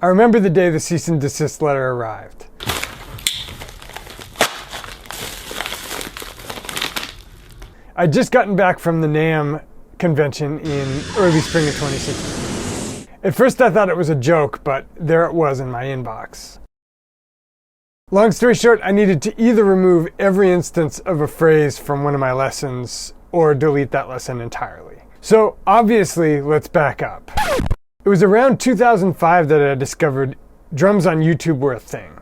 I remember the day the cease and desist letter arrived. I'd just gotten back from the NAMM convention in early spring of 2016. At first I thought it was a joke, but there it was in my inbox. Long story short, I needed to either remove every instance of a phrase from one of my lessons or delete that lesson entirely. So obviously, let's back up. It was around 2005 that I discovered drums on YouTube were a thing.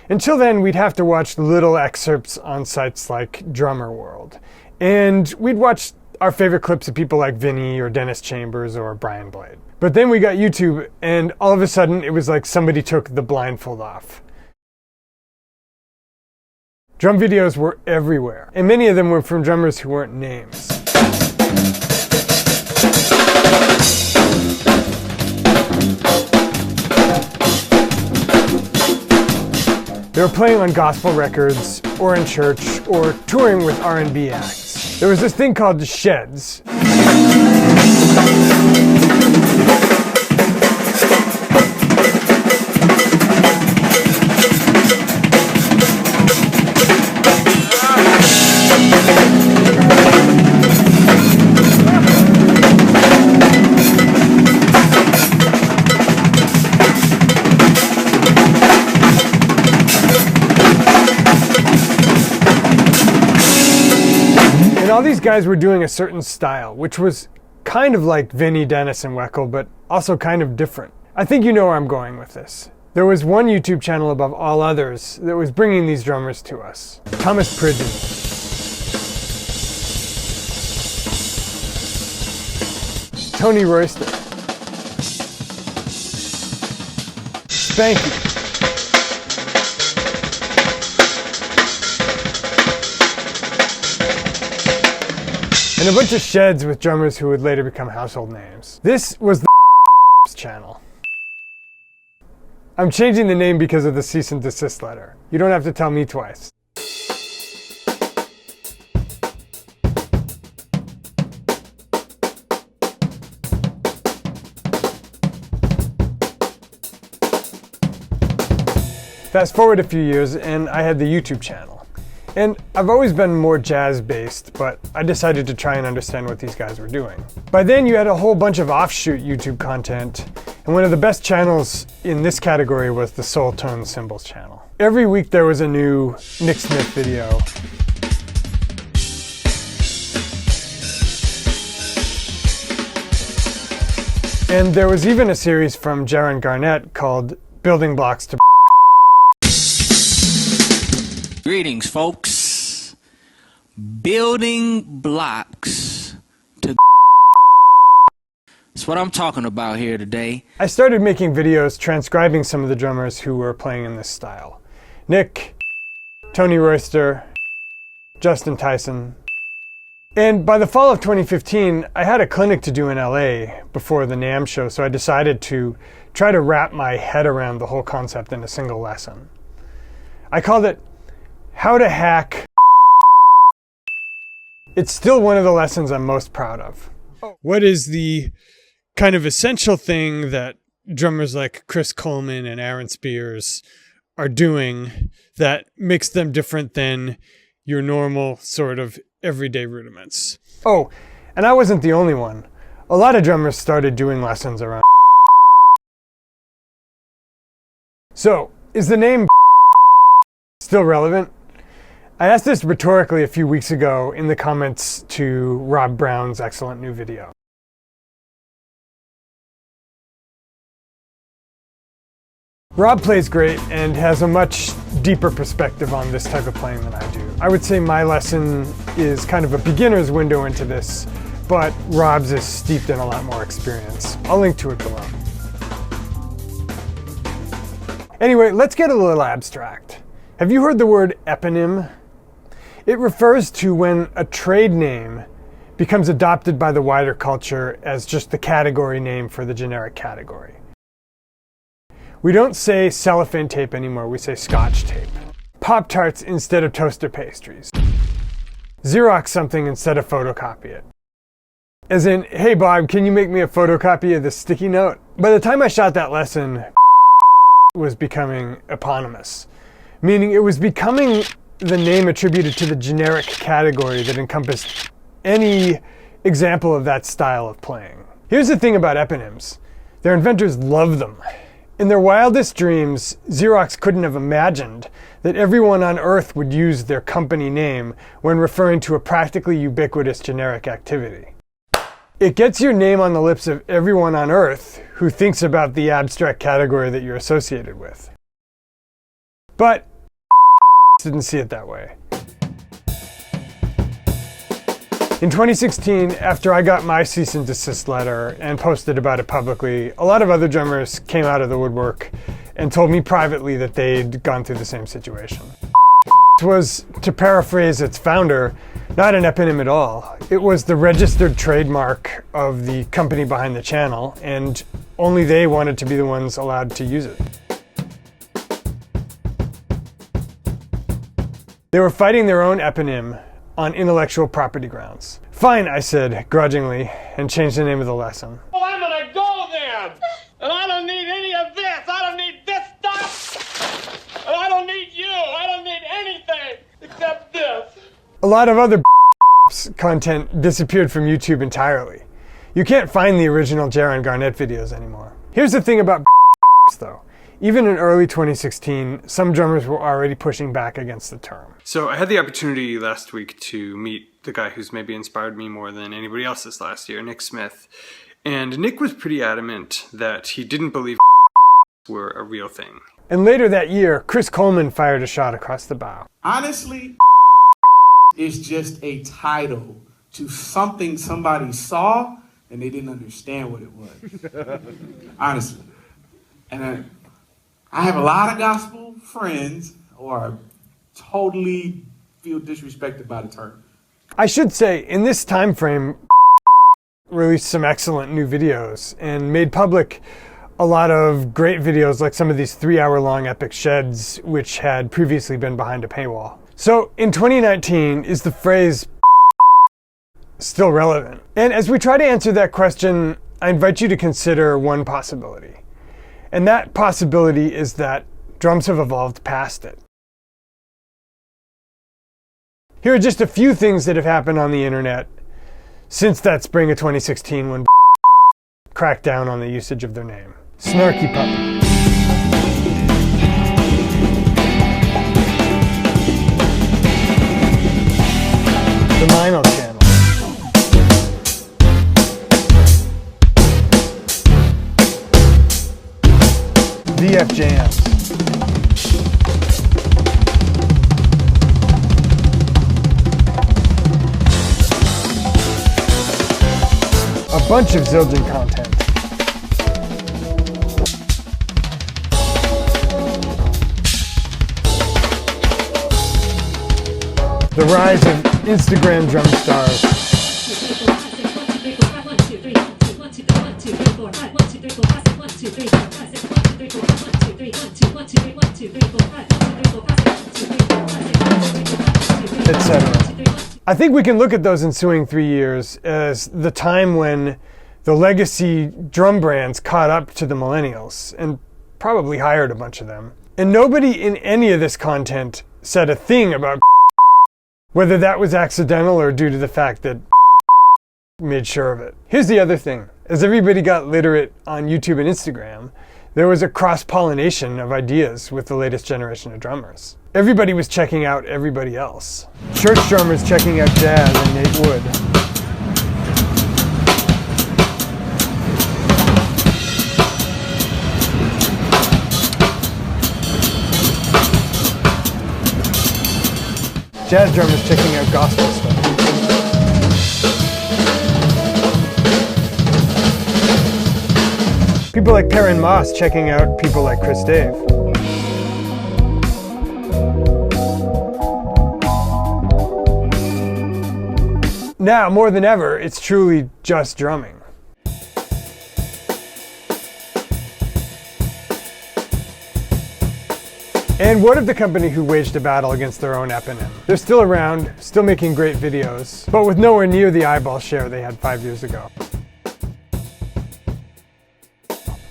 Until then, we'd have to watch little excerpts on sites like Drummer World. And we'd watch our favorite clips of people like Vinny or Dennis Chambers or Brian Blade. But then we got YouTube, and all of a sudden it was like somebody took the blindfold off. Drum videos were everywhere, and many of them were from drummers who weren't names. They were playing on gospel records, or in church, or touring with R&B acts. There was this thing called sheds. All these guys were doing a certain style, which was kind of like Vinny, Dennis, and Weckl, but also kind of different. I think you know where I'm going with this. There was one YouTube channel above all others that was bringing these drummers to us. Thomas Pridgen. Tony Royster. Spanky. And a bunch of sheds with drummers who would later become household names. This was the channel. I'm changing the name because of the cease and desist letter. You don't have to tell me twice. Fast forward a few years and I had the YouTube channel. And I've always been more jazz-based, but I decided to try and understand what these guys were doing. By then, you had a whole bunch of offshoot YouTube content, and one of the best channels in this category was the Soul Tone Cymbals channel. Every week there was a new Nick Smith video. And there was even a series from Jaron Garnett called Building Blocks to Greetings, folks. Building blocks to That's what I'm talking about here today. I started making videos transcribing some of the drummers who were playing in this style. Nick, Tony Royster, Justin Tyson. And by the fall of 2015, I had a clinic to do in LA before the NAMM show, so I decided to try to wrap my head around the whole concept in a single lesson. I called it How to Hack. It's still one of the lessons I'm most proud of. What is the kind of essential thing that drummers like Chris Coleman and Aaron Spears are doing that makes them different than your normal sort of everyday rudiments? Oh, and I wasn't the only one. A lot of drummers started doing lessons around. So, is the name still relevant? I asked this rhetorically a few weeks ago in the comments to Rob Brown's excellent new video. Rob plays great and has a much deeper perspective on this type of playing than I do. I would say my lesson is kind of a beginner's window into this, but Rob's is steeped in a lot more experience. I'll link to it below. Anyway, let's get a little abstract. Have you heard the word eponym? It refers to when a trade name becomes adopted by the wider culture as just the category name for the generic category. We don't say cellophane tape anymore, we say Scotch tape. Pop-Tarts instead of toaster pastries. Xerox something instead of photocopy it. As in, hey Bob, can you make me a photocopy of this sticky note? By the time I shot that lesson, was becoming eponymous, meaning it was becoming the name attributed to the generic category that encompassed any example of that style of playing. Here's the thing about eponyms. Their inventors loved them. In their wildest dreams, Xerox couldn't have imagined that everyone on Earth would use their company name when referring to a practically ubiquitous generic activity. It gets your name on the lips of everyone on Earth who thinks about the abstract category that you're associated with. But didn't see it that way. In 2016, after I got my cease and desist letter and posted about it publicly, a lot of other drummers came out of the woodwork and told me privately that they'd gone through the same situation. It was, to paraphrase its founder, not an eponym at all. It was the registered trademark of the company behind the channel, and only they wanted to be the ones allowed to use it. They were fighting their own eponym on intellectual property grounds. Fine, I said grudgingly, and changed the name of the lesson. Oh, I'm gonna go then! And I don't need any of this! I don't need this stuff! And I don't need you! I don't need anything except this! A lot of other content disappeared from YouTube entirely. You can't find the original Jaron Garnett videos anymore. Here's the thing about though. Even in early 2016, some drummers were already pushing back against the term. So I had the opportunity last week to meet the guy who's maybe inspired me more than anybody else this last year, Nick Smith. And Nick was pretty adamant that he didn't believe were a real thing. And later that year, Chris Coleman fired a shot across the bow. Honestly, it's just a title to something somebody saw and they didn't understand what it was. Honestly. And I have a lot of gospel friends who are totally feel disrespected by the term. I should say, in this time frame, released some excellent new videos and made public a lot of great videos like some of these 3-hour-long epic sheds which had previously been behind a paywall. So in 2019, is the phrase still relevant? And as we try to answer that question, I invite you to consider one possibility. And that possibility is that drums have evolved past it. Here are just a few things that have happened on the internet since that spring of 2016 when cracked down on the usage of their name. Snarky Puppy. The Mino Channel. VF Jams. A bunch of Zildjian content. The rise of Instagram drum stars. Etc. I think we can look at those ensuing 3 years as the time when the legacy drum brands caught up to the millennials and probably hired a bunch of them. And nobody in any of this content said a thing about whether that was accidental or due to the fact that made sure of it. Here's the other thing. As everybody got literate on YouTube and Instagram, there was a cross-pollination of ideas with the latest generation of drummers. Everybody was checking out everybody else. Church drummers checking out jazz and Nate Wood. Jazz drummers checking out gospel stuff. People like Perrin Moss checking out people like Chris Dave. Now, more than ever, it's truly just drumming. And what of the company who waged a battle against their own eponym? They're still around, still making great videos, but with nowhere near the eyeball share they had 5 years ago.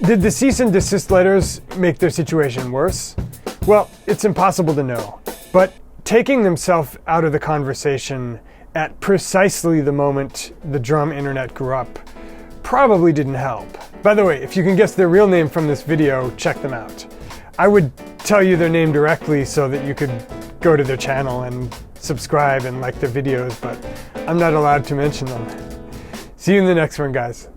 Did the cease and desist letters make their situation worse? Well, it's impossible to know, but taking themselves out of the conversation at precisely the moment the drum internet grew up probably didn't help. By the way, if you can guess their real name from this video, check them out. I would tell you their name directly so that you could go to their channel and subscribe and like their videos, but I'm not allowed to mention them. See you in the next one, guys.